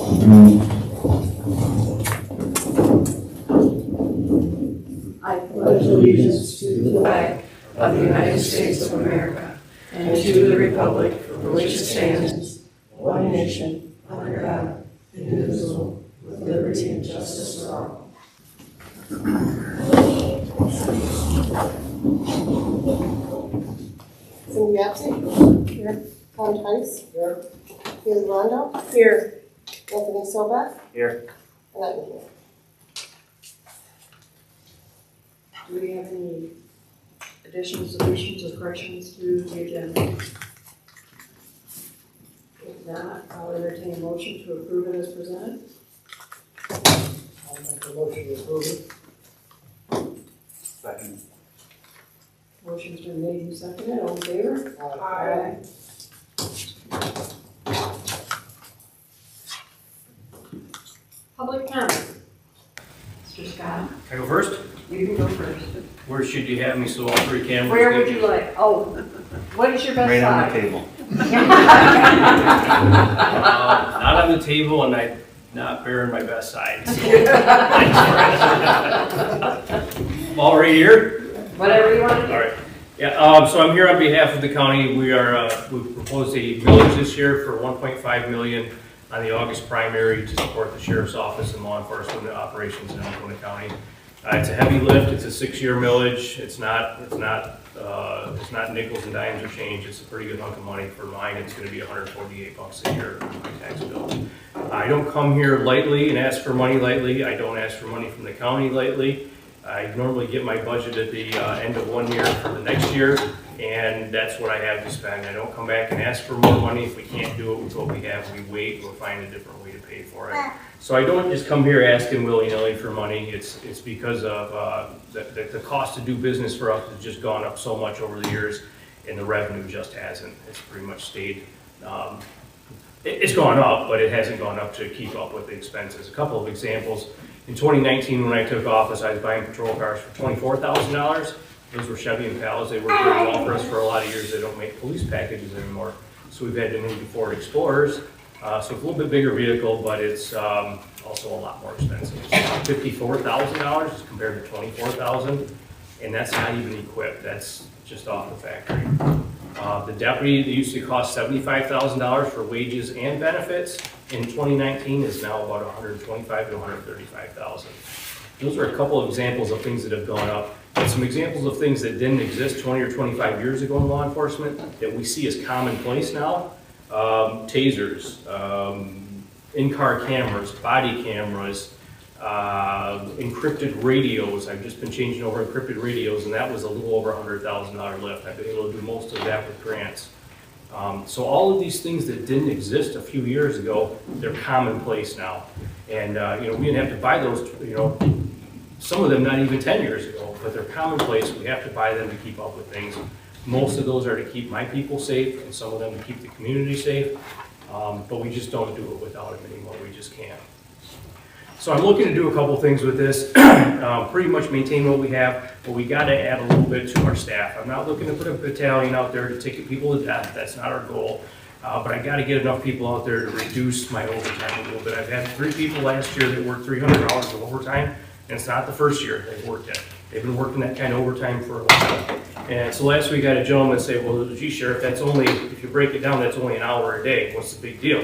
I pledge allegiance to the flag of the United States of America and to the republic for which it stands, one nation, under God, indivisible, with liberty and justice for all. Cindy Yapsey. Here. Tom Tice. Here. Haley Rondo. Here. Anthony Sobak. Here. And I'm here. Do we have any additions, deletions, or corrections to the agenda? If not, I'll entertain a motion to approve it as presented. I'll make a motion to approve it. Second. Motion's been made and seconded. All in favor? Aye. Public comment. Mr. Scott, Can I go first? you can go first. Where should you have me so all three cameras? Where would you like? Oh, what is your best Right on side? the table. Not on the table, and I'm not bearing my best side. All right here? Whatever you want to do. All right. Yeah, so I'm here on behalf of the county. We proposed a millage this year for $1.5 million on the August primary to support the sheriff's office and law enforcement operations in Alcona County. It's a heavy lift. It's a 6-year millage. It's not nickels and dimes or change. It's a pretty good hunk of money. For mine, it's going to be $148 a year for my tax bill. I don't come here lightly and ask for money lightly. I don't ask for money from the county lightly. I normally get my budget at the end of 1 year for the next year, and that's what I have to spend. I don't come back and ask for more money. If we can't do it with what we have, we wait and we'll find a different way to pay for it. So I don't just come here asking willy-nilly for money. It's because of the cost to do business for us has just gone up so much over the years, and the revenue just hasn't. It's pretty much stayed. It's gone up, but it hasn't gone up to keep up with the expenses. A couple of examples. In 2019, when I took office, I was buying patrol cars for $24,000. Those were Chevy Impalas. They worked very well for us for a lot of years. They don't make police packages anymore. So we've had to move to Ford Explorers. So it's a little bit bigger vehicle, but it's also a lot more expensive. It's $54,000 as compared to $24,000, and that's not even equipped. That's just off the factory. The deputy that used to cost $75,000 for wages and benefits in 2019 is now about $125,000 to $135,000. Those are a couple of examples of things that have gone up. And some examples of things that didn't exist 20 or 25 years ago in law enforcement that we see as commonplace now. Tasers, in-car cameras, body cameras, encrypted radios. I've just been changing over encrypted radios, and that was a little over $100,000 lift. I've been able to do most of that with grants. So all of these things that didn't exist a few years ago, they're commonplace now. And we didn't have to buy those, some of them not even 10 years ago, but they're commonplace. We have to buy them to keep up with things. Most of those are to keep my people safe, and some of them to keep the community safe. But we just don't do it without them anymore. We just can't. So I'm looking to do a couple things with this, pretty much maintain what we have, but we got to add a little bit to our staff. I'm not looking to put a battalion out there to ticket people to death. That's not our goal. But I got to get enough people out there to reduce my overtime a little bit. I've had 3 people last year that worked $300 of overtime, and it's not the first year they've worked it. They've been working that kind of overtime for a while. And so last week I had a gentleman say, well, gee, Sheriff, that's only, if you break it down, that's only an hour a day. What's the big deal?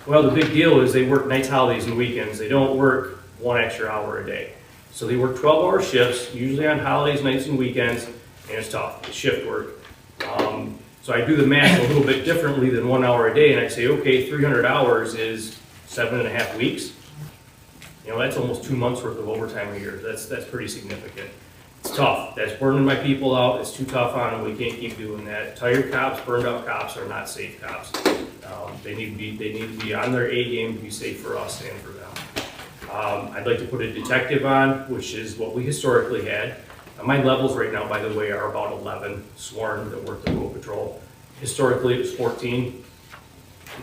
Well, the big deal is they work nights, holidays, and weekends. They don't work 1 extra hour a day. So they work 12-hour shifts, usually on holidays, nights, and weekends, and it's tough. It's shift work. So I do the math a little bit differently than 1 hour a day, and I say, okay, 300 hours is 7.5 weeks. That's almost 2 months worth of overtime a year. That's pretty significant. It's tough. That's burning my people out. It's too tough on them. We can't keep doing that. Tired cops, burned out cops are not safe cops. They need to be on their A game to be safe for us and for them. I'd like to put a detective on, which is what we historically had. My levels right now, by the way, are about 11 sworn that work the road patrol. Historically, it was 14.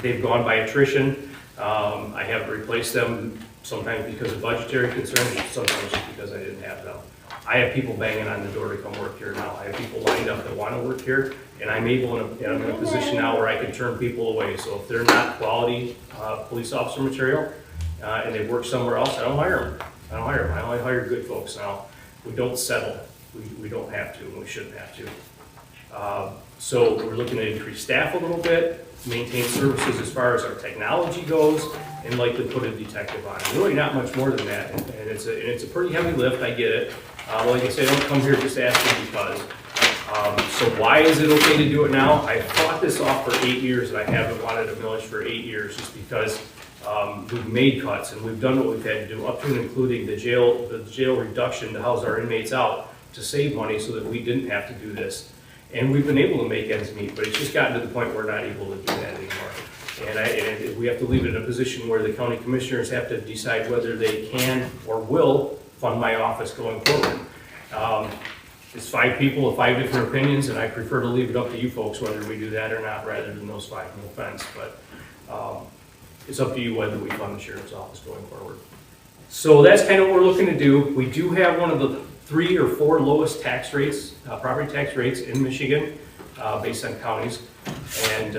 They've gone by attrition. I have replaced them sometimes because of budgetary concerns, sometimes just because I didn't have them. I have people banging on the door to come work here now. I have people lined up that want to work here, and I'm able, and I'm in a position now where I can turn people away. So if they're not quality police officer material and they work somewhere else, I don't hire them. I only hire good folks now. We don't settle. We don't have to, and we shouldn't have to. So we're looking to increase staff a little bit, maintain services as far as our technology goes, and likely put a detective on it. Really not much more than that, and it's a pretty heavy lift, I get it. Like I said, I don't come here just asking because. So why is it okay to do it now? I fought this off for 8 years, and I haven't wanted a millage for 8 years, just because we've made cuts, and we've done what we've had to do, up to and including the jail reduction to house our inmates out to save money so that we didn't have to do this. And we've been able to make ends meet, but it's just gotten to the point we're not able to do that anymore. And we have to leave it in a position where the county commissioners have to decide whether they can or will fund my office going forward. It's 5 people with 5 different opinions, and I prefer to leave it up to you folks whether we do that or not, rather than those 5, no offense. But it's up to you whether we fund the sheriff's office going forward. So that's kind of what we're looking to do. We do have one of the 3 or 4 lowest tax rates, property tax rates in Michigan, based on counties. And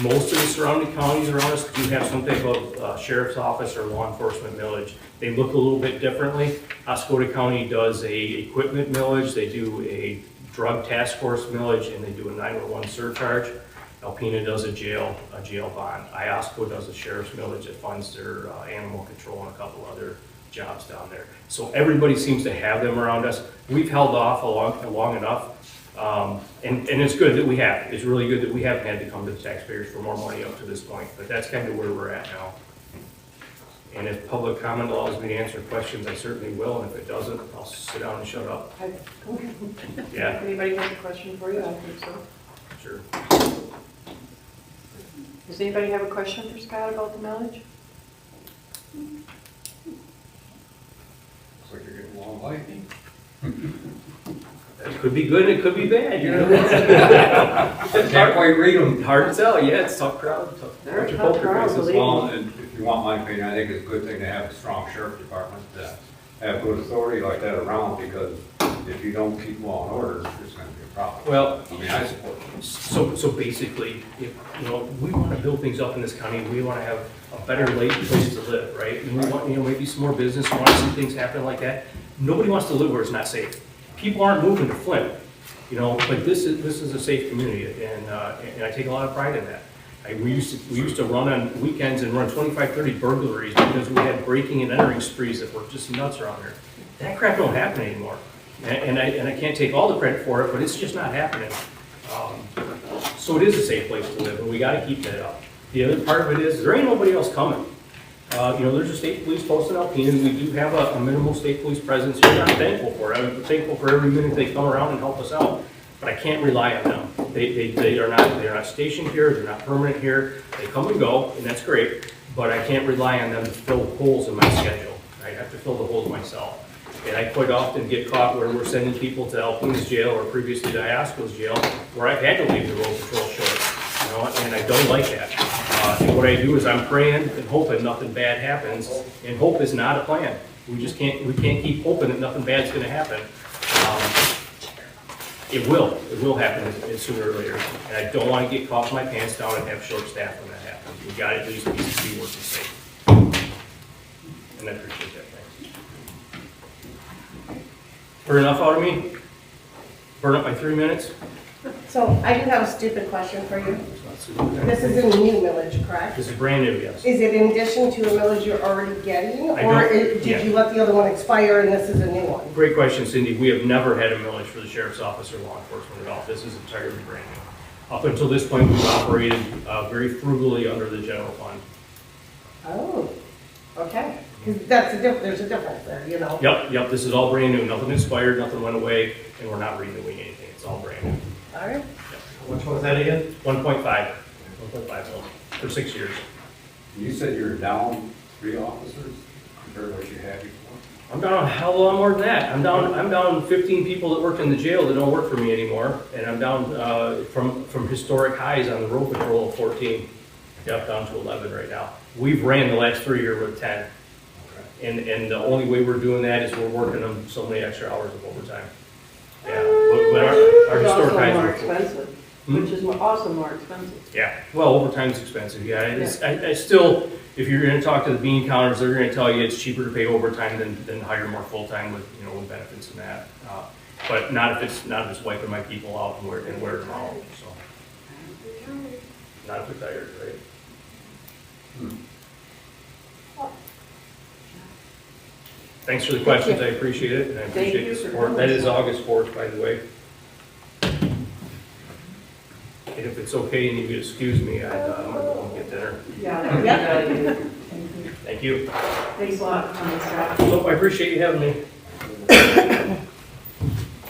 most of the surrounding counties around us do have some type of sheriff's office or law enforcement millage. They look a little bit differently. Alcona County does a equipment millage, they do a drug task force millage, and they do a 911 surcharge. Alpena does a jail bond. Iosco does a sheriff's millage that funds their animal control and a couple other jobs down there. So everybody seems to have them around us. We've held off long enough, and it's good that we have. It's really good that we haven't had to come to the taxpayers for more money up to this point, but that's kind of where we're at now. And if public comment allows me to answer questions, I certainly will, and if it doesn't, I'll sit down and shut up. Yeah. Anybody have a question for you? I think so. Sure. Does anybody have a question for Scott about the millage? Looks like you're getting a long way. It could be good, it could be bad, you know? Can't quite read them. Hard to tell, yeah, it's tough crowd. They're a bunch of tough poker crowd, faces. believe me. Well, and if you want my opinion, I think it's a good thing to have a strong sheriff department, to have good authority like that around, because if you don't keep law and order, it's gonna be a problem. Well, I mean, I support it. so basically, if, we want to build things up in this county, we want to have a better place to live, right? And we want, maybe some more business, we want to see things happen like that. Nobody wants to live where it's not safe. People aren't moving to Flint, but this is a safe community, and I take a lot of pride in that. We used to run on weekends and run 25, 30 burglaries because we had breaking and entering sprees that were just nuts around here. That crap don't happen anymore. And I can't take all the credit for it, but it's just not happening. So it is a safe place to live, and we got to keep that up. The other part of it is there ain't nobody else coming. There's a state police post in Alpena, and we do have a minimal state police presence here. I'm thankful for it. I'm thankful for every minute they come around and help us out. But I can't rely on them. They are not stationed here. They're not permanent here. They come and go, and that's great. But I can't rely on them to fill holes in my schedule. I have to fill the holes myself. And I quite often get caught where we're sending people to Alpena's jail or previously to Iosco's jail, where I've had to leave the road patrol short, and I don't like that. And what I do is I'm praying and hoping nothing bad happens, and hope is not a plan. We can't keep hoping that nothing bad's gonna happen. It will happen sooner or later, and I don't want to get caught with my pants down and have short staff when that happens. We got to at least be working safe. And I appreciate that, thanks. Heard enough out of me? Burn up my 3 minutes? So I do have a stupid question for you. It's not super good. This is a new millage, correct? This is brand new, yes. Is it in addition to a millage you're already getting? I Or don't- did yeah. you let the other one expire and this is a new one? Great question, Cindy. We have never had a millage for the sheriff's office or law enforcement at all. This is entirely brand new. Up until this point, we've operated very frugally under the general fund. Oh, okay. Because there's a difference there, Yep, this is all brand new. Nothing expired, nothing went away, and we're not renewing anything. It's all brand new. All right. Which was that again? 1.5 mil for 6 years. You said you're down 3 officers compared to what you had before? I'm down a hell of a lot more than that. I'm down 15 people that worked in the jail that don't work for me anymore, and I'm down from historic highs on the road patrol of 14. Yep, down to 11 right now. We've ran the last 3 years with 10. Okay. And the only way we're doing that is we're working them so many extra hours of overtime. Yeah, but our It's also historic guys more are. expensive, which is also more expensive. Yeah, well, overtime's expensive, yeah. I still, if you're gonna talk to the bean counters, they're gonna tell you it's cheaper to pay overtime than hire more full-time with, with benefits and that. But not if it's wiping my people out and wearing them out, so. Not if they're tired, right? Thanks for the questions, I appreciate it, and I Thank appreciate you the for support. coming. That is August 4th, by the way. And if it's okay and you could excuse me, I'm gonna go and get dinner. Yeah, that'd be good. Thank you. Thanks a lot for coming, Scott. Well, I appreciate you having me.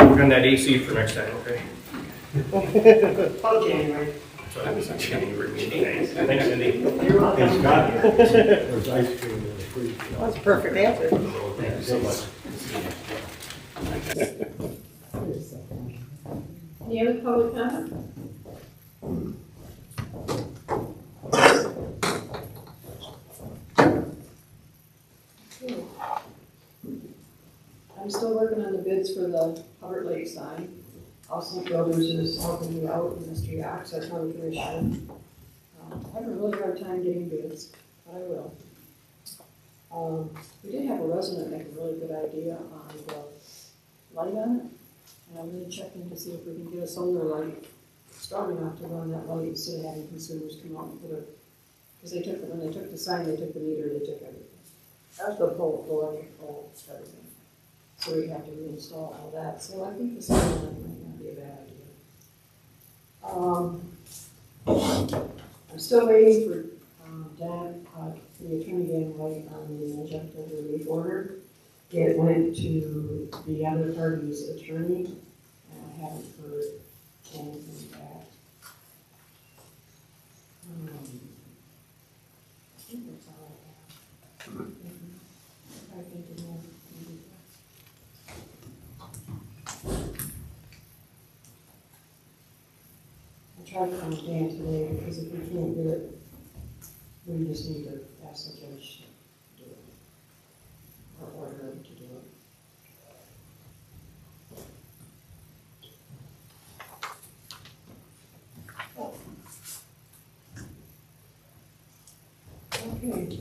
Work on that AC for next time, okay? Oh, January. So I was in January meeting. Thanks, Cindy. You're welcome. Hey, Scott, there's ice cream in the freezer. That's a perfect answer. Thank you so much. Any other public comment? I'm still working on the bids for the Hubbard Lake sign. Also, Builders is helping me out in the street access on commission. I have a really hard time getting bids, but I will. We did have a resident make a really good idea on the light on it, and I'm really checking to see if we can get a solar light strong enough to run that light instead of having consumers come out and put it. Because when they took the sign, they took the meter, they took everything. That's the pole, the electric pole, everything. So we have to reinstall all that. So I think the solar light might not be a bad idea. I'm still waiting for the attorney Dan White on the injunctive relief order. It went to the other party's attorney, and I haven't heard anything back. I think that's all I have. I think it will be. I tried to calm Dan today, because if we can't do it, we just need to ask the judge to do it. Or order him to do it. Okay,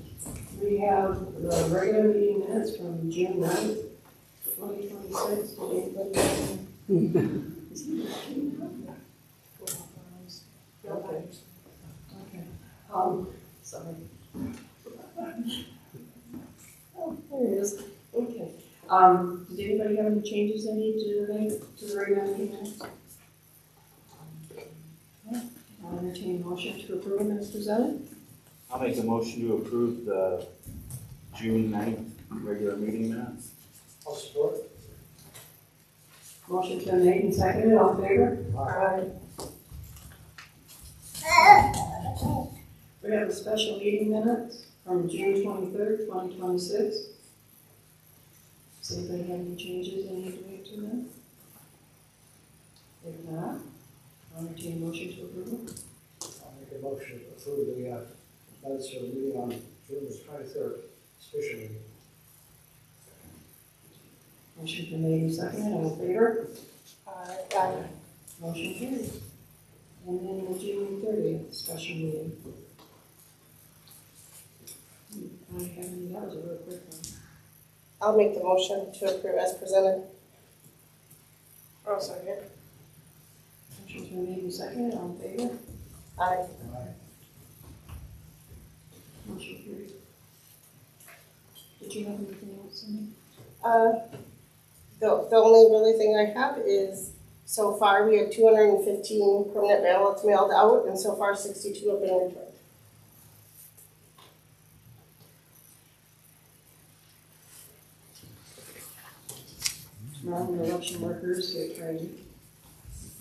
we have the regular meeting minutes from June 9th, 2026. Did anybody have any? Okay. Okay. Sorry. Oh, there it is. Okay. Did anybody have any changes they need to make to the regular meeting minutes? I'll entertain a motion to approve them as presented. I'll make a motion to approve the June 9th regular meeting minutes. I'll support. Motion's been made and seconded, all in favor? Aye. We have a special meeting minutes from June 23rd, 2026. Does anybody have any changes they need to make to them? If not, I'll entertain a motion to approve them. I'll make a motion to approve the minutes of the meeting on June the 23rd, special meeting. Motion's been made and seconded, all in favor? Aye. Motion carried. And then the June 30th special meeting. I have any, that was a real quick one. I'll make the motion to approve as presented. Oh, sorry. Motion's been made and seconded, all in favor? Aye. Motion carried. Did you have anything else in The only really thing I have is, so far we have 215 permanent ballots mailed out, and so far 62 have been returned. Tomorrow, the election workers get trained.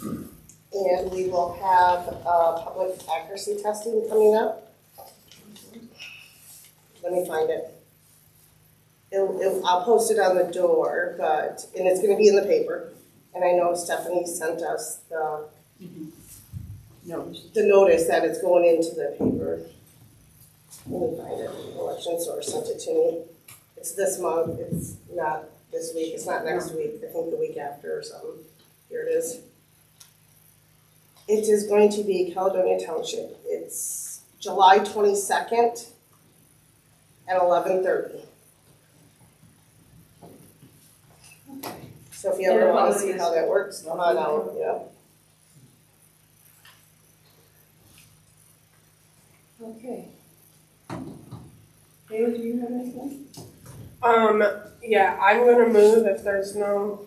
And we will have public accuracy testing coming up. Let me find it. I'll post it on the door, and it's gonna be in the paper. And I know Stephanie sent us the notice that it's going into the paper. Let me find it. Election Source sent it to me. It's this month, it's not this week, it's not next week, I think the week after or something. Here it is. It is going to be Caledonia Township. It's July 22nd at 11:30. So if you ever want to see how that works, come on out, yeah. Okay. David, do you have anything? Yeah, I'm gonna move if there's no,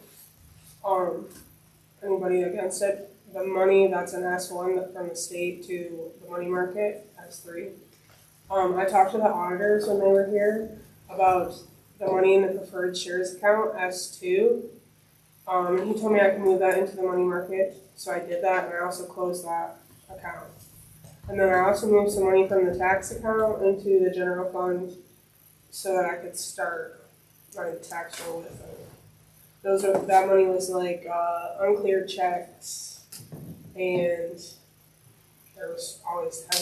anybody against it. The money that's in S1 from the state to the money market, S3. I talked to the auditors when they were here about the money in the preferred shares account, S2. And he told me I could move that into the money market, so I did that, and I also closed that account. And then I also moved some money from the tax account into the general fund so that I could start my tax roll with it. That money was like uncleared checks, and has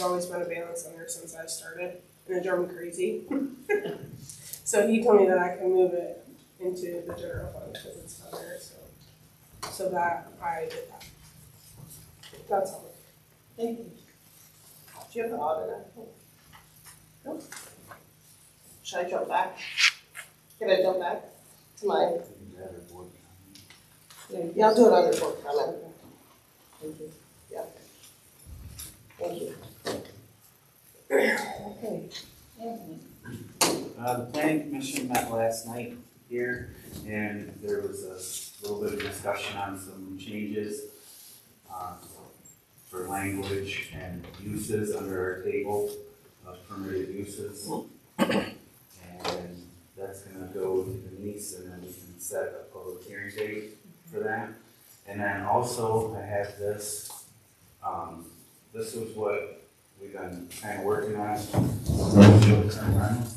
always been a balance in there since I started, and it drove me crazy. So he told me that I can move it into the general fund because it's not there, so that I did that. That's all. Thank you. Do you have the auditor? Nope. Should I jump back? Can I jump back to mine? Yeah, I'll do it under board comment. Thank you. Yeah. Thank you. Okay. Anthony? The planning commission met last night here, and there was a little bit of discussion on some changes for language and uses under our table of permitted uses. And that's gonna go to Denise, and then we can set a public hearing date for that. And then also I have this, this was what we've been kind of working on. Short-term rentals.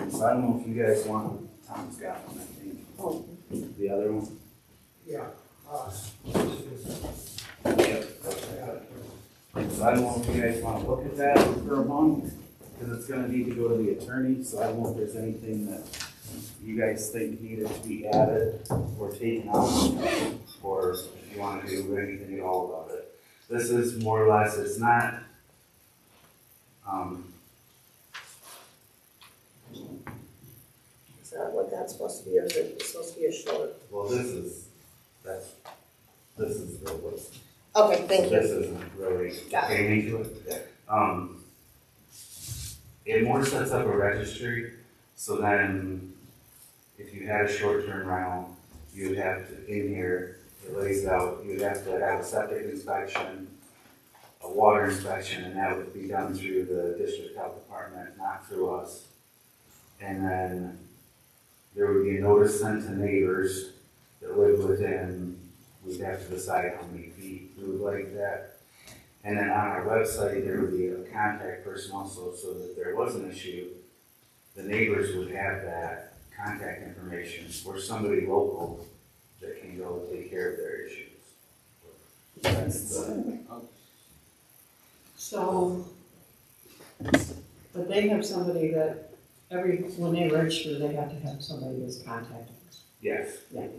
So I don't know if you guys want, Tom's got one, I think. Oh. The other one? Yeah. Yep. So I don't know if you guys want to look at that for a month, because it's gonna need to go to the attorney, so I don't know if there's anything that you guys think needed to be added or taken out, or if you want to do anything at all about it. This is more or less, it's not, Is that what that's supposed to be, or is it supposed to be a short? well, this is what, Okay, thank you. this isn't really Got it. getting into it. It more sets up a registry, so then if you had a short-term rental, you would have to, in here, it lays it out, you would have to have a septic inspection, a water inspection, and that would be done through the district health department, not through us. And then there would be a notice sent to neighbors that live within, we'd have to decide how many feet we would like that. And then on our website, there would be a contact person also, so that if there was an issue, the neighbors would have that contact information, or somebody local that can go take care of their issues. That's the, So, but they have somebody that when they register, they have to have somebody that's contacting us. yes, Okay.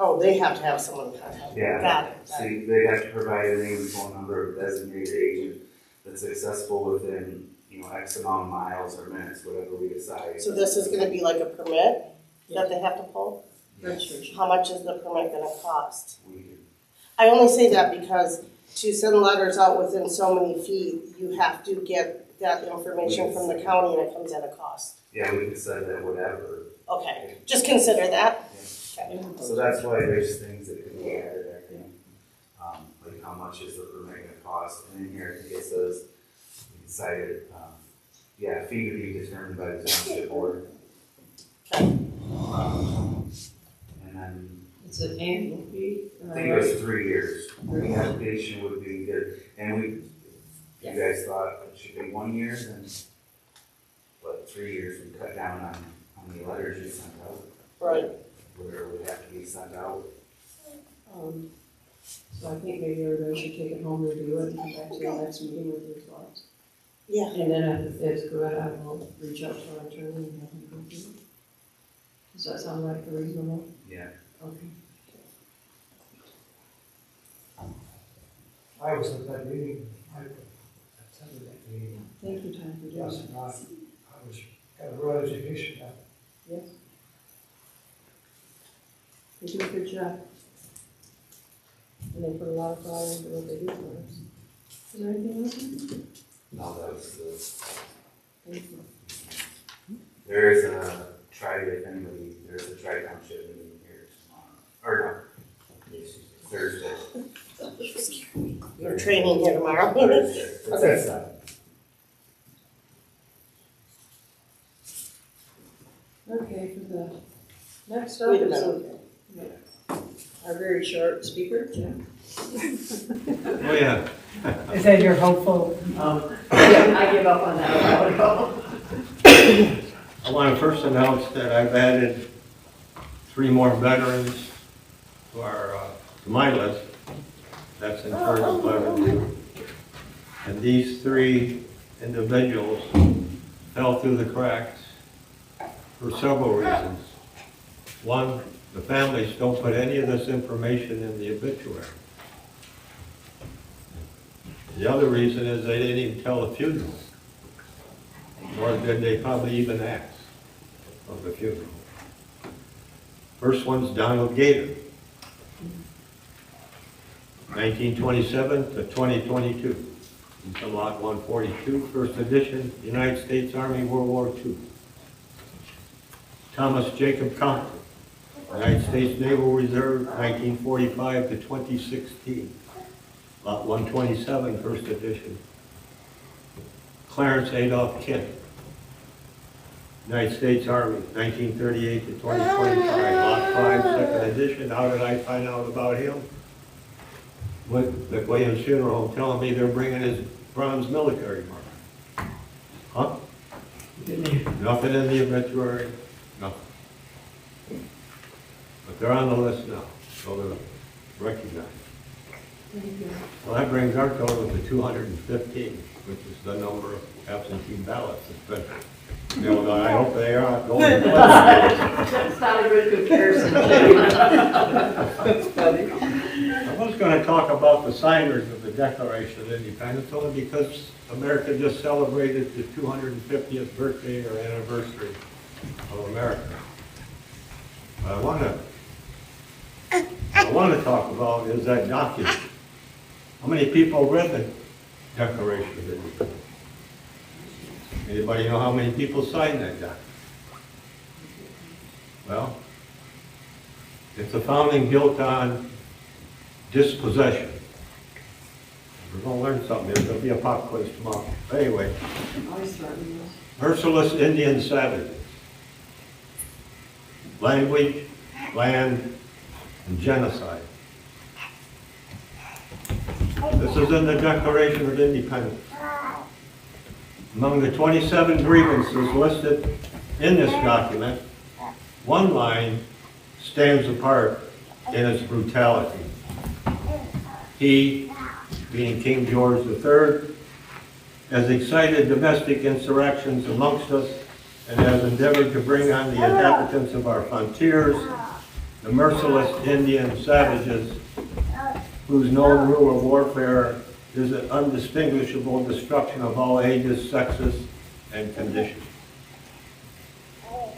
Oh, they have to have someone contact. yeah. Got it. See, they have to provide a name and phone number of a designated agent that's accessible within, X amount of miles or minutes, whatever we decide. So this is gonna be like a permit that they have to pull? Registration. How much is the permit gonna cost? We can, I only say that because to send letters out within so many feet, you have to get that information from the county, and it comes at a cost. yeah, we can set it at whatever. Okay, just consider that. Okay. So that's why there's things that could be added, I think, like how much is the permit gonna cost, and in here it says, we decided, fee to be determined by the township board. Okay. And then, It's an annual fee? I think it was 3 years, the application would be good, and you guys thought it should be 1 year, then, 3 years would cut down on how many letters you sent out, Right. where it would have to be sent out. So I think maybe everybody should take it home, review it, and come back to the next meeting with your thoughts. Yeah, And then if it's good, I will reach out to our attorney and have him go through it. Does that sound like reasonable? Yeah. Okay. I was at that meeting, I attended that meeting. Thank you, Tom, for doing Yes, that. and I was, got a real education out of it. Yes. They do a good job. And they put a lot of thought into what they do for us. Is there anything else? No, that was the, Thank you. there is a if anybody, there's a tri-township meeting here tomorrow, or no, yes, Thursday. you're training here tomorrow. Thursday, it's Okay. at 7. Okay, for the next up Wait a is minute. our very short speaker, Jim. Oh, yeah. Is that your hopeful? Yeah, I give up on that a while ago. I want to first announce that I've added 3 more veterans to to my list. That's in first 11. And these 3 individuals fell through the cracks for several reasons. One, the families don't put any of this information in the obituary. The other reason is they didn't even tell the funeral, nor did they probably even ask of the funeral. First one's Donald Gator, 1927 to 2022. He's on lot 142, first edition, United States Army, World War II. Thomas Jacob Compton, United States Naval Reserve, 1945 to 2016. Lot 127, first edition. Clarence Adolph Kent, United States Army, 1938 to 2025. Lot 5, second edition. How did I find out about him? Went to Williams Funeral Home telling me they're bringing his bronze military mark. Huh? Nothing in the obituary, nothing. But they're on the list now, so they're recognized. Well, that brings our total to 215, which is the number of absentee ballots that's been mailed out. I hope they are going to play. That's not a good comparison, Jim. That's funny. I was going to talk about the signers of the Declaration of Independence only because America just celebrated the 250th birthday or anniversary of America. What I want to talk about is that document. How many people read the Declaration of Independence? Anybody know how many people signed that document? Well, it's a founding built on dispossession. We're going to learn something. There's going to be a pop quiz tomorrow. But anyway, Always threatening us. merciless Indian savages. Language, land, and genocide. This is in the Declaration of Independence. Among the 27 grievances listed in this document, one line stands apart in its brutality. He, being King George III, has excited domestic insurrections amongst us and has endeavored to bring on the inhabitants of our frontiers, the merciless Indian savages, whose known rule of warfare is an undistinguishable destruction of all ages, sexes, and conditions.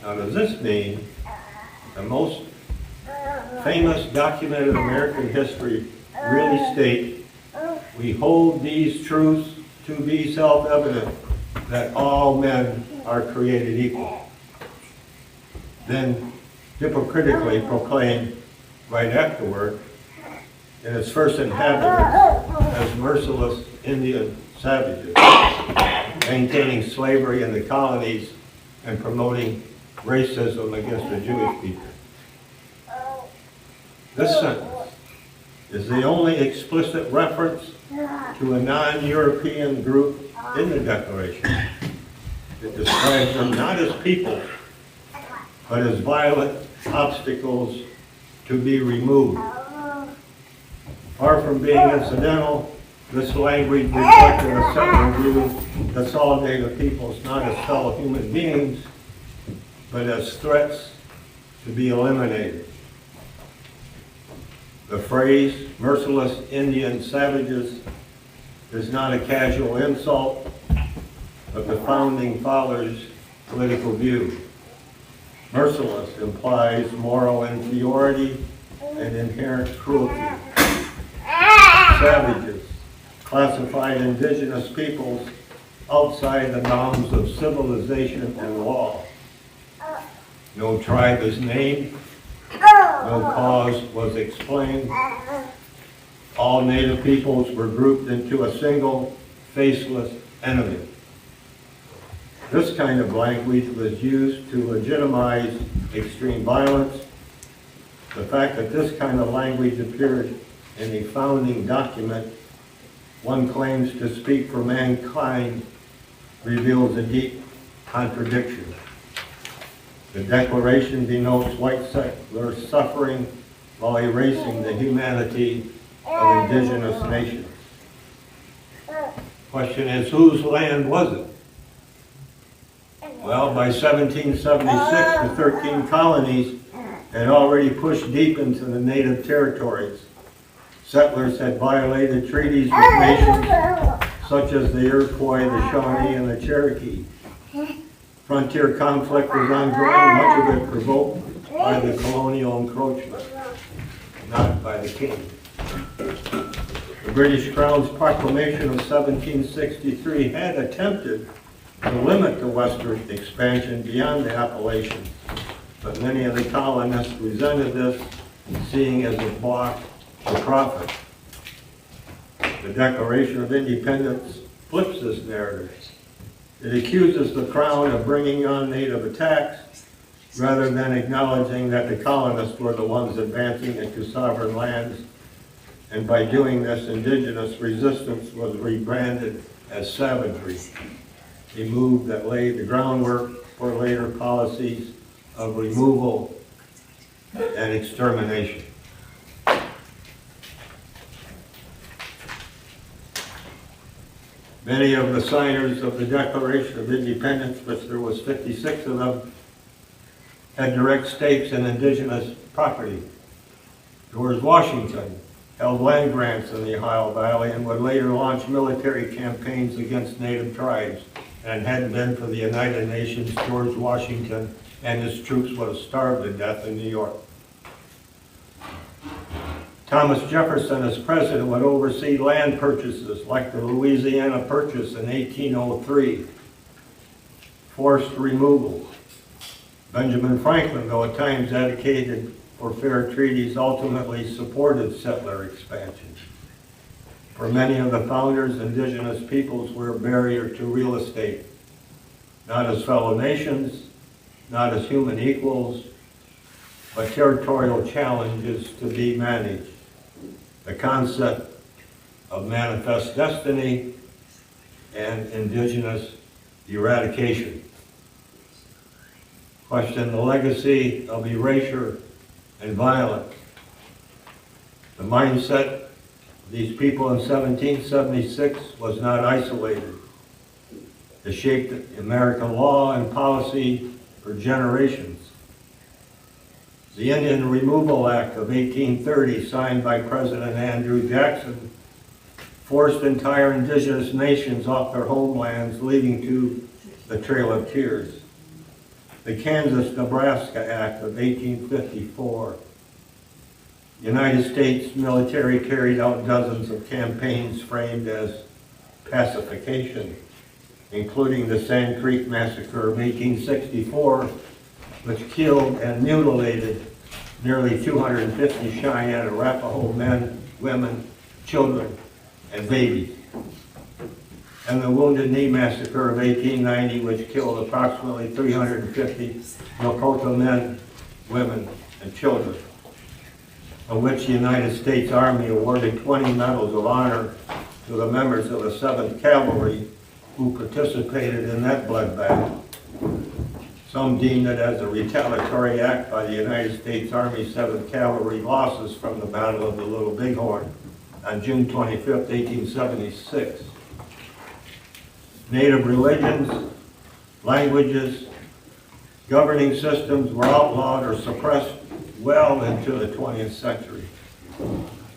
Now, does this mean the most famous document in American history really state, we hold these truths to be self-evident, that all men are created equal? Then hypocritically proclaim right afterward in its first inhabitants as merciless Indian savages, maintaining slavery in the colonies and promoting racism against the Jewish people. This sentence is the only explicit reference to a non-European group in the Declaration. It describes them not as people, but as violent obstacles to be removed. Far from being incidental, This language reflected a settler view that saw Native peoples not as fellow human beings, but as threats to be eliminated. The phrase, merciless Indian savages, is not a casual insult, but the founding fathers' political view. Merciless implies moral inferiority and inherent cruelty. Savages classified indigenous peoples outside the bounds of civilization and law. No tribe is named, no cause was explained. All Native peoples were grouped into a single, faceless enemy. This kind of language was used to legitimize extreme violence. The fact that this kind of language appeared in a founding document one claims to speak for mankind reveals a deep contradiction. The Declaration denotes white settler suffering while erasing the humanity of indigenous nations. Question is, whose land was it? Well, by 1776, the 13 colonies had already pushed deep into the native territories. Settlers had violated treaties with nations such as the Iroquois, the Shawnee, and the Cherokee. Frontier conflict was ongoing, much of it provoked by the colonial encroachment, not by the king. The British Crown's proclamation of 1763 had attempted to limit the western expansion beyond the Appalachians, but many of the colonists resented this, seeing as a block to profit. The Declaration of Independence flips this narrative. It accuses the Crown of bringing on native attacks rather than acknowledging that the colonists were the ones advancing into sovereign lands, and by doing this, indigenous resistance was rebranded as savagery, a move that laid the groundwork for later policies of removal and extermination. Many of the signers of the Declaration of Independence, which there was 56 of them, had direct stakes in indigenous property. George Washington held land grants in the Ohio Valley and would later launch military campaigns against native tribes. And hadn't been for the United Nations, George Washington and his troops would have starved to death in New York. Thomas Jefferson, as president, would oversee land purchases like the Louisiana Purchase in 1803, forced removal. Benjamin Franklin, though at times advocated for fair treaties, ultimately supported settler expansion. For many of the founders, indigenous peoples were a barrier to real estate, not as fellow nations, not as human equals, but territorial challenges to be managed. The concept of manifest destiny and indigenous eradication. Question the legacy of erasure and violence. The mindset of these people in 1776 was not isolated. It shaped American law and policy for generations. The Indian Removal Act of 1830, signed by President Andrew Jackson, forced entire indigenous nations off their homelands, leading to the Trail of Tears. The Kansas-Nebraska Act of 1854. The United States military carried out dozens of campaigns framed as pacification, including the Sand Creek Massacre of 1864, which killed and mutilated nearly 250 Cheyenne Arapaho men, women, children, and babies. And the Wounded Knee Massacre of 1890, which killed approximately 350 Lakota men, women, and children, of which the United States Army awarded 20 medals of honor to the members of the 7th Cavalry who participated in that bloodbath. Some deemed it as a retaliatory act by the United States Army 7th Cavalry losses from the Battle of the Little Bighorn. on June 25th, 1876. Native religions, languages, governing systems were outlawed or suppressed well into the 20th century,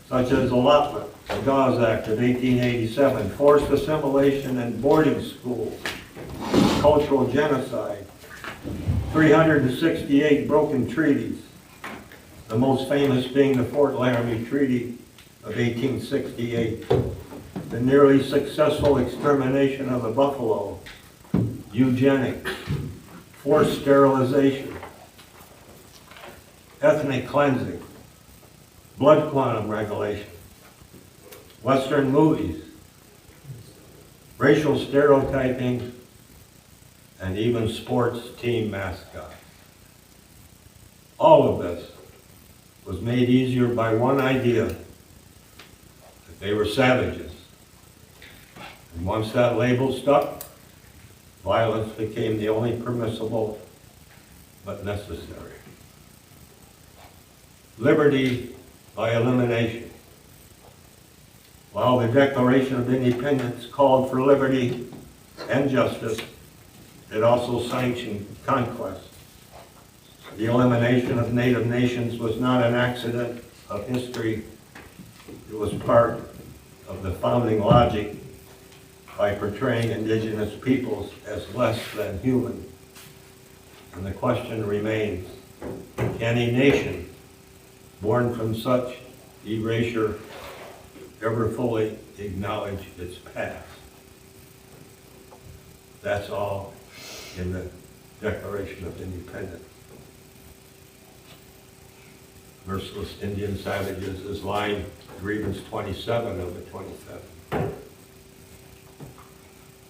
such as allotment, the Dawes Act of 1887, forced assimilation and boarding schools, cultural genocide, 368 broken treaties, the most famous being the Fort Laramie Treaty of 1868, the nearly successful extermination of the buffalo, eugenics, forced sterilization, ethnic cleansing, blood quantum regulation, Western movies, racial stereotyping, and even sports team mascots. All of this was made easier by one idea, that they were savages. And once that label stuck, violence became the only permissible but necessary. Liberty by elimination. While the Declaration of Independence called for liberty and justice, it also sanctioned conquest. The elimination of native nations was not an accident of history. It was part of the founding logic by portraying indigenous peoples as less than human. And the question remains, can a nation born from such erasure ever fully acknowledge its past? That's all in the Declaration of Independence. Merciless Indian savages is line grievance 27 of the 27.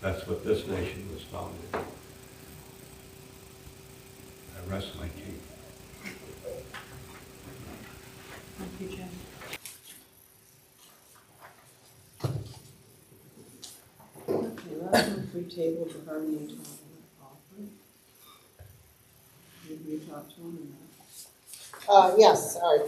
That's what this nation was founded. I rest my case. Thank you, Jim. Okay, last month we tabled the Harmony Town offer. Did you talk to him or not? Yes, sorry.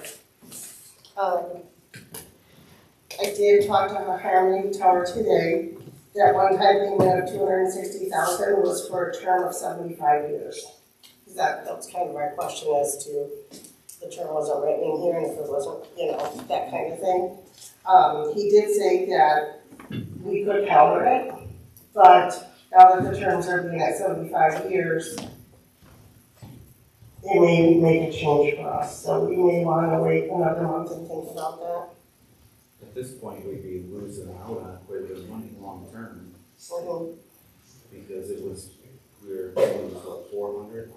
I did talk to Harmony Tower today. That one-time payment of $260,000 was for a term of 75 years. That was kind of my question as to the term wasn't written in here and if it wasn't, that kind of thing. He did say that we could counter it, but now that the terms are being at 75 years, it may make a change for us. So we may want to wait another month and think about that. At this point, we'd be losing out on quite a bit of money long term, because we were paying about 400,000.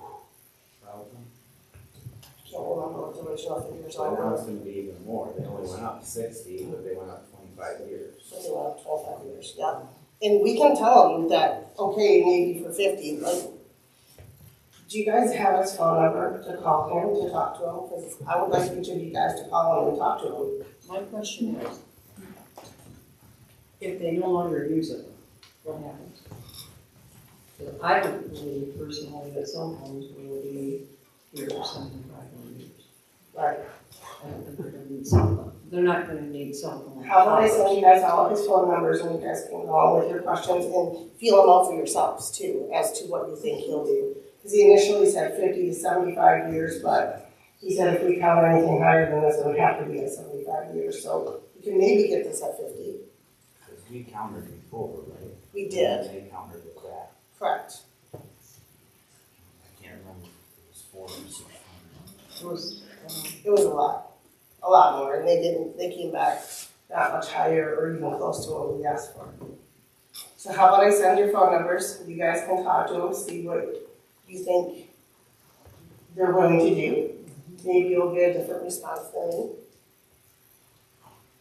Can't remember what the original figures So are. now it's gonna be even more, they only went up 60, but they went up 25 years. So they went up 25 years, yeah. And we can tell them that, okay, maybe for 50, like, do you guys have his phone number to call him, to talk to him? Because I would like each of you guys to call him and talk to him. My question is, if they no longer use it, what happens? So I don't believe personally that some homes will be here for 75 more years. Right. I don't think they're gonna need cell phone. They're not gonna need cell phone. How about I send you guys all his phone numbers and you guys can go on with your questions and feel them out for yourselves too, as to what you think he'll do. Because he initially said 50 to 75 years, but he said if we count anything higher than this, it would have to be at 75 years. So you can maybe get this at 50. Because we countered before, right? We did. And they countered with that. Correct. I can't remember if it was 400 or 600. It was a lot more, and they came back not much higher or even close to what we asked for. So how about I send your phone numbers, you guys can talk to them, see what you think they're willing to do. Maybe you'll get a different response than me.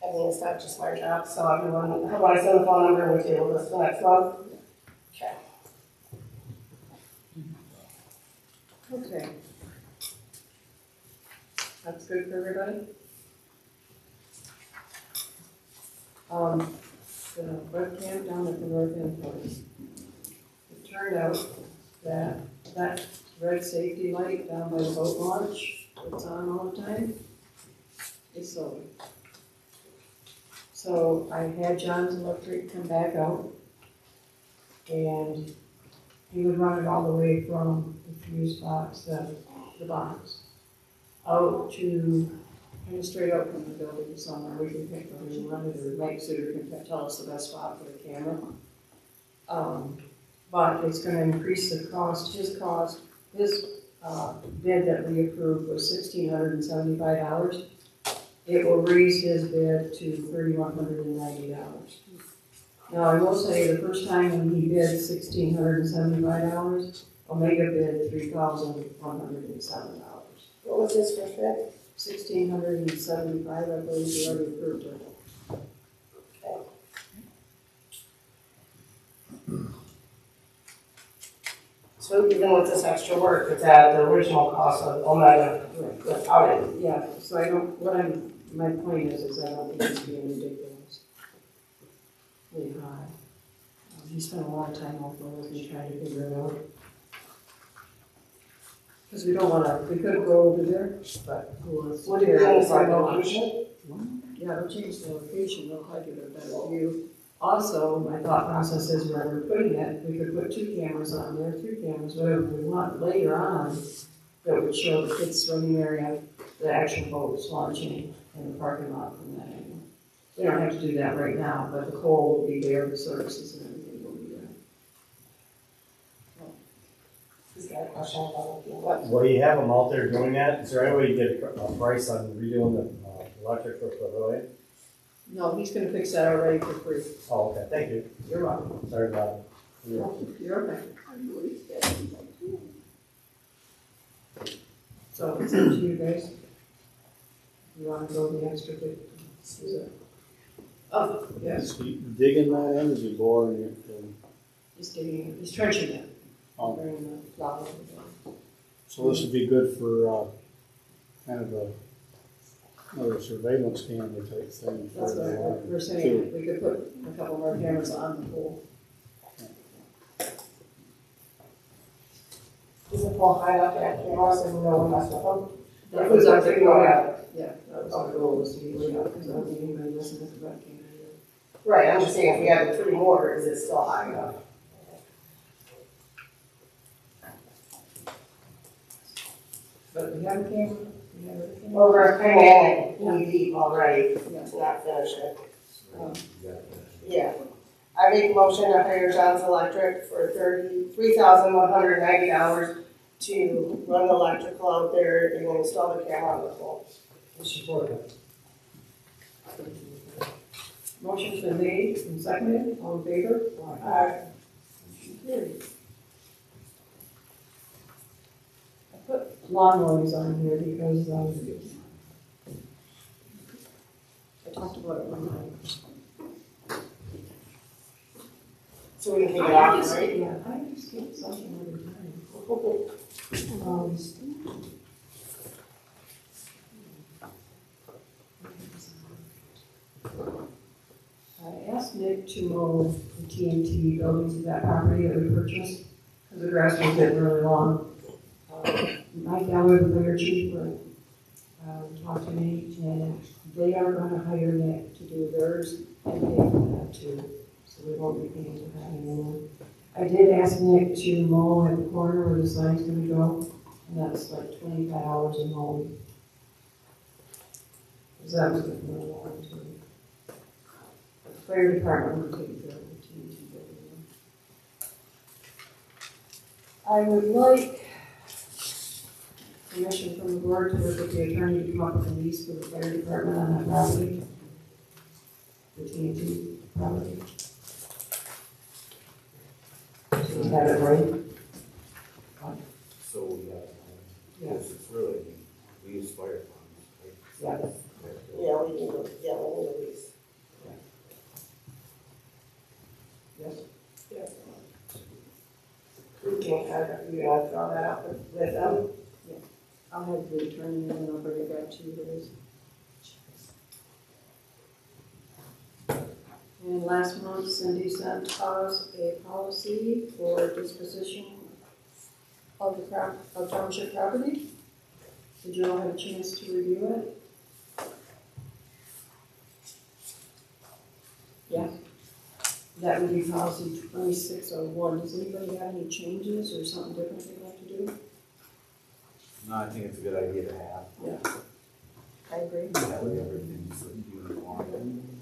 I mean, it's not just my job, so everyone, how about I send the phone number and we table this for next month? Okay. Okay. That's good for everybody? The webcam down at the north end place. It turned out that that red safety light down by the boat launch that's on all the time is solar. So So I had John's Electric come back out, and he would run it all the way from the fuse box, the box, out to, kind of straight out from the building somewhere. We can pick where we run it, or Mike Suter can tell us the best spot for the camera. But it's gonna increase the cost, his bid that we approved was $1,675. It will raise his bid to $3,190. Now, I will say, the first time when he bid $1,675, Omega bid $3,107. What was his first bid? $1,675, I believe we already approved it. So even with this extra work, it's at the original cost of Omega without it. Yeah, so my point is I don't think it's being ridiculous. Really high. He spent a long time over with me trying to figure it out. Because we could go over there, but What do you think is our location? Yeah, they'll change the location, they'll probably give it a better view. Also, my thought process is where we're putting it, we could put 2 cameras on there, 3 cameras, whatever we want later on, that would show the kids' swimming area, the actual boats launching in the parking lot from that angle. We don't have to do that right now, but the pole will be there, the services and everything will be there. He's got a question about what? Well, you have them out there doing that. Is there any way you get a price on redoing the electric for pavilion? No, he's gonna fix that already for free. Oh, okay, thank you. You're welcome. Sorry about it. You're okay. So it's up to you guys. You wanna go the extra bit? Oh, yes, Digging that in, is he boring it? he's digging, he's trenching it. Oh. Bringing the flower over. So this would be good for, kind of another surveillance camera type thing. That's what we're saying, we could put a couple more cameras on the pole. Is the pole high enough to have cameras and no one mess with them? That was our goal, yeah, that was our goal, was to be way up, because I don't think anybody listening to that camera. Right, I'm just saying if we added 3 more, is it still high enough? But we have a camera, we have everything. Well, we're kind of knee deep already to Yeah. not finish it. Um, Yeah. I make a motion to hire John's Electric for $33,190 to run the electrical out there and install the camera on the pole. Support it. Motion's been made and seconded, all in favor? Carried. I put lawnmowers on here because, I talked about it one night. So we can take it off, right? Yeah, I just get something every time. I asked Nick to mow the TNT buildings of that property that we purchased, because the grass was getting really long. Mike Allard and Mayor Chief were, talked to me, and they are gonna hire Nick to do theirs and pay for that too. So we won't be paying for that anymore. I did ask Nick to mow at the corner where the sign's gonna go, and that's like $25 a mow. Because that was good for a long time. The fire department will take care of the TNT building. I would like permission from the board to work with the attorney to come up with a lease for the fire department on that property. The TNT property. So we have it right? So, yes, it's really, we use fire funds, right? Yeah. Yeah, we need a lease. Yes. Yeah. We can kind of, you know, throw that out with them. I'll have the attorney and then I'll bring it back to you guys. And last month, Cindy sent us a policy for disposition of township property. Did you all have a chance to review it? That would be policy 2601. Does anybody have any changes or something different they'd like to do? No, I think it's a good idea to have. Yeah. I agree. That way everything's uniform. And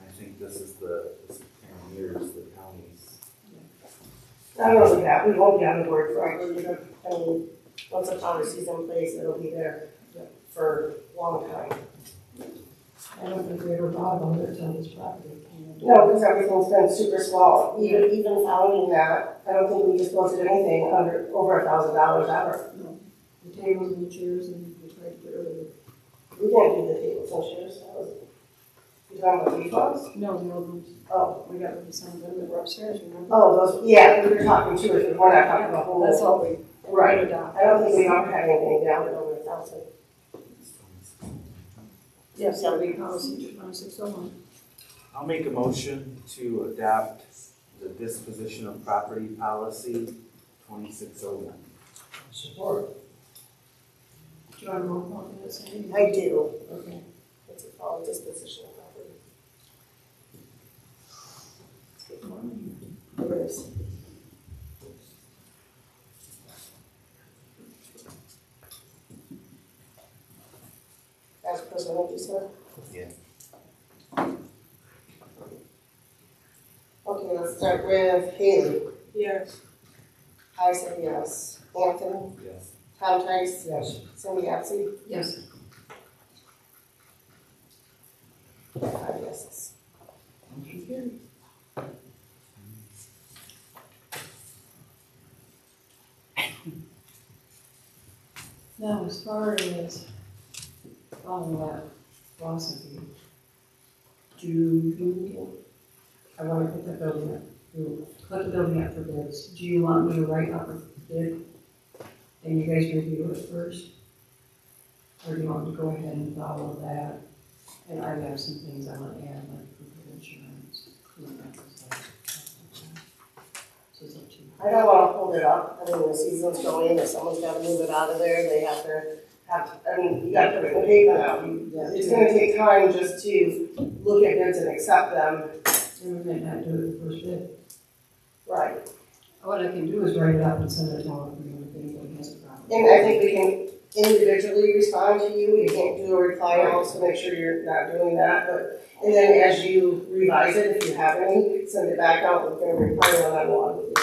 I think this kind of mirrors the county's. Not only that, we won't be on the board forever either. I mean, once a policy's in place, it'll be there for a long time. I don't think we ever thought about it until this property came in. No, because everything's been super small. Even following that, I don't think we disposed of anything over $1,000 ever. No. The tables and the chairs, and we tried to get rid of it. We can't do the tables and chairs. You talking about these ones? No, the old ones. Oh. We got rid of some of them that were upstairs, remember? Oh, those, yeah, we were talking 2 or 3, we're not talking about whole. That's all we. Right. I don't think we ever had anything down at over 1,000. Yes, that would be policy 2601. I'll make a motion to adopt the disposition of property policy 2601. Support. Do you want to roll call for this? Andy? I do. Okay. What's it called? Disposition of property. It is. As president, you said? Yeah. Okay, let's start with Haley. Yes. I said yes. Anthony? Yes. Tom Tice? Yes. Cindy Apsey? Yes. 5 yeses. Motion carried. Now, as far as following that philosophy, I want to put the building up, put the building up for bids. Do you want me to write up a bid and you guys review it first? Or do you want me to go ahead and follow that? And I have some things I want to add, like proof of insurance, cleanup and stuff. So it's up to you. I don't want to hold it up. I mean, the season's going, if someone's got to move it out of there, they have to you got to put the payment out. It's going to take time just to look at bids and accept them. And we might not do it the first bid. Right. What I can do is write it up and send it to all of you if anybody has a problem. And I think we can individually respond to you. You can't do a reply all, so make sure you're not doing that. And then as you revise it, if you have any, send it back out. We're going to reply one-on-one.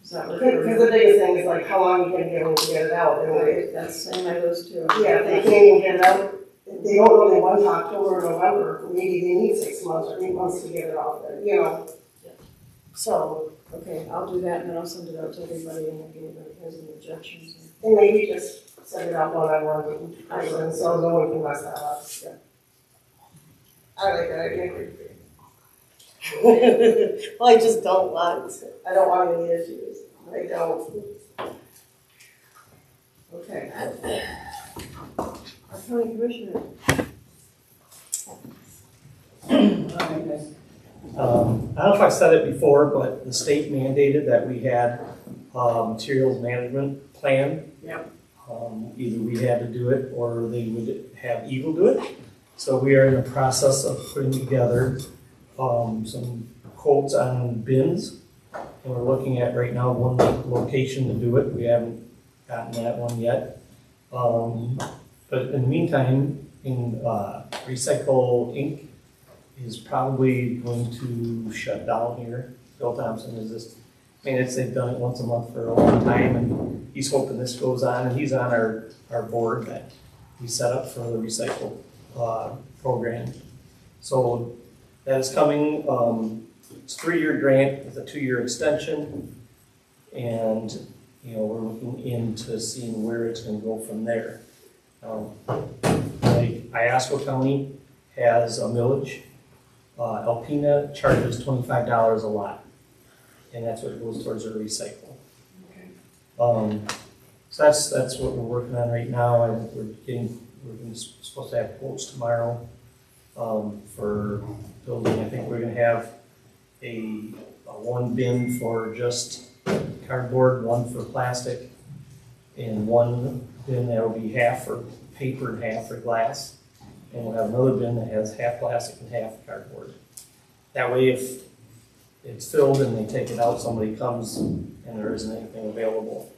Is that what Because the biggest thing is like how long you can be able to get it out. And that's the same as those two. yeah, if they can't even get it out, they don't really want October or November. Maybe they need 6 months or 8 months to get it out there, you know. Yeah. So, Okay, I'll do that and then I'll send it out to everybody and if anybody has any objections. and maybe just send it out one-on-one with each person so no one can mess that up. Yeah. I like that idea. Well, I just don't want any issues. I don't. Okay. Our county commissioner. I don't know if I said it before, but the state mandated that we had materials management plan. Yep. Either we had to do it or they would have Eagle do it. So we are in the process of putting together some quotes on bins. And we're looking at right now one location to do it. We haven't gotten that one yet. But in the meantime, Recycle Inc. is probably going to shut down here. Bill Thompson is just, they've done it once a month for a long time, and he's hoping this goes on, and he's on our board that we set up for the recycle program. So that is coming. It's a 3-year grant with a 2-year extension, and we're looking into seeing where it's going to go from there. Iosco County has a millage. Alpena charges $25 a lot, and that's what goes towards their recycle. Okay. So that's what we're working on right now, and we're supposed to have quotes tomorrow for building. I think we're going to have a 1 bin for just cardboard, 1 for plastic, and 1 bin that will be half for paper and half for glass. and we'll have another bin that has half plastic and half cardboard. That way, if it's filled and they take it out, somebody comes and there isn't anything available.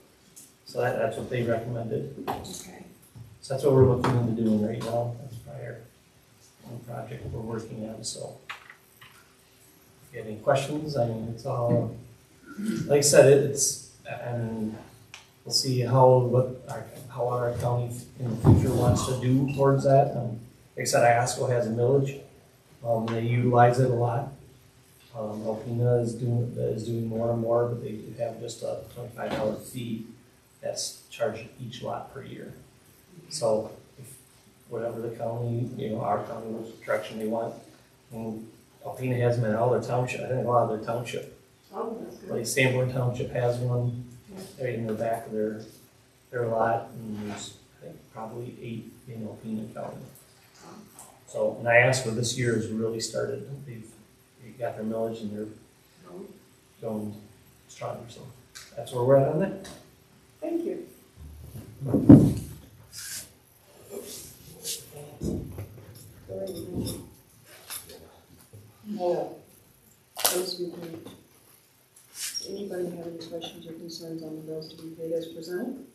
So that's what they recommended. Okay. So that's what we're looking into doing right now. That's probably our one project we're working on, so. If you have any questions, I mean, it's all, like I said, and we'll see how our county in the future wants to do towards that. Like I said, Iosco has a millage. They utilize it a lot. Alcona is doing more and more, but they do have just a $25 fee that's charged each lot per year. So if whatever the county, our county, which direction they want, and Alpena has them in all their township, I think a lot of their township. Oh, that's good. Like Sanborn Township has one right in the back of their lot, and there's, I think, probably 8 in Alpena County. So, and Iosco this year has really started, they've got their millage and they're going stronger, so that's where we're at on that. Thank you. Bills to be paid. Does anybody have any questions or concerns on the bills to be paid as presented?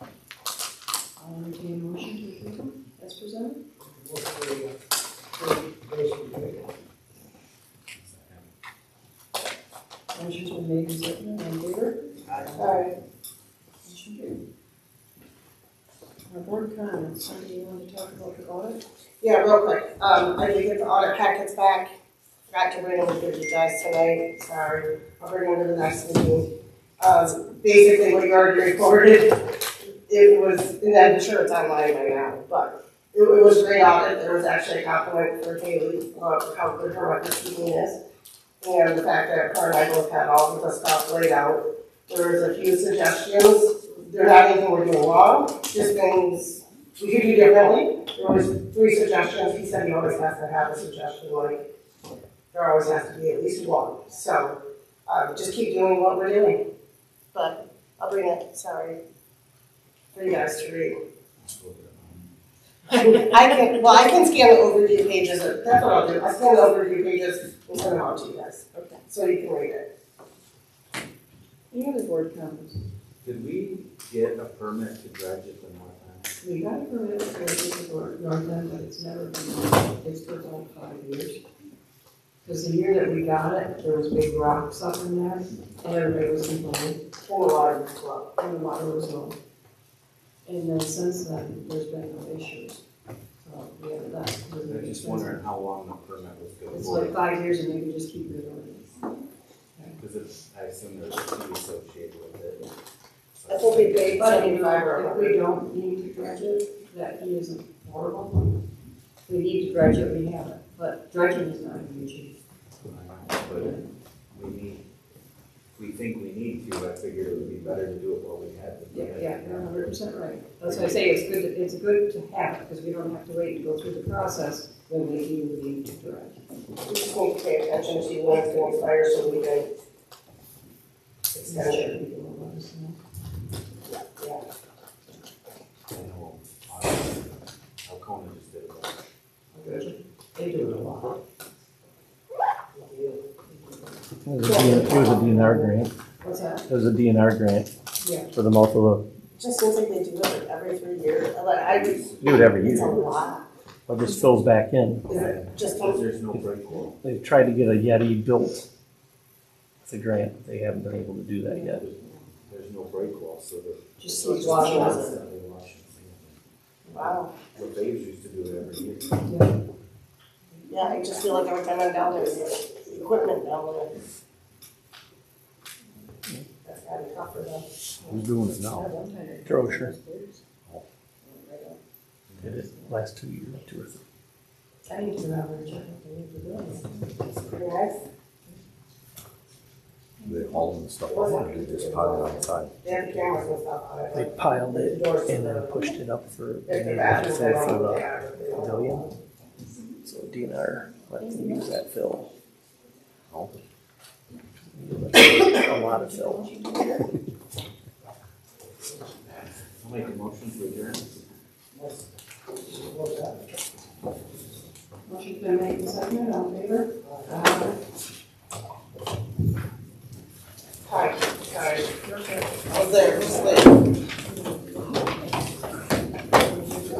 I'll entertain a motion to approve them as presented. Motion's been made and seconded. All in favor? Aye. Motion carried. Our board comments. Somebody want to talk about the audit? Yeah, real quick, I did get the audit packets back, forgot to bring them to you guys tonight, sorry, I'll bring them to the next meeting. Basically what you already reported, it was, and I'm sure it's online by now, but it was a great audit. There was actually a compliment for Haley about how good her record keeping is, and the fact that her and I both had all of the stuff laid out. There was a few suggestions, they're not anything we're doing wrong, just things we could do differently. There was 3 suggestions. He said he always has to have a suggestion, like there always has to be at least one. So just keep doing what we're doing. But I'll bring it, sorry, for you guys to read. I can scan the overview pages. That's what I'll do. I scan the overview pages and send them out to you guys. Okay. So you can read it. Any other board comments? Did we get a permit to dredge at the north end? We got a permit for the north end, but it's never been, it's been like 5 years. Because the year that we got it, there was big rocks up in there, and everybody was complaining, And the water was low. and the water was low. And then since then, there's been no issues. So we have that. I'm just wondering how long the permit was good It's for. like 5 years and they can just keep it on. Because I assume there's a fee associated with it. I think we paid But $75 if we don't need to dredge it, that fee isn't horrible. If we need to dredge it, we have it, but dredging is not a huge issue. But we think we need to, I figured it would be better to do it while we had it. Yeah, you're 100% right. That's why I say it's good to have it, because we don't have to wait to go through the process when we do need to dredge. We just need to pay attention to when it's going to expire so we can extend it. People will let us know. Yeah. I know, Alcona just did it. They do it a lot. It was a DNR grant. What's that? It was a DNR grant Yeah. for the mouth of Just seems like they do it every 3 years. I just, do it every it's a year. lot. But this fills back in. Is it just Because there's no break wall. They've tried to get a Yeti built. It's a grant. They haven't been able to do that yet. There's no break wall, so the. just keeps washing us? Constantly washing. Wow. What they used to do it every year. Yeah, I just feel like every time I'm down there, there's equipment down there. That's gotta be tough for them. Who's doing it now? Trosher. Did it last 2 years, 2 or 3. I need to have her check if they need to do it. It's pretty nice. They haul the stuff off and they just pile it outside. They have the cameras and stuff on it. They piled it and then pushed it up for, they needed to fill for the pavilion. So DNR let them use that fill. Oh. A lot of fill. I'll make a motion to adjourn. Motion's been made and seconded, all in favor? Aye.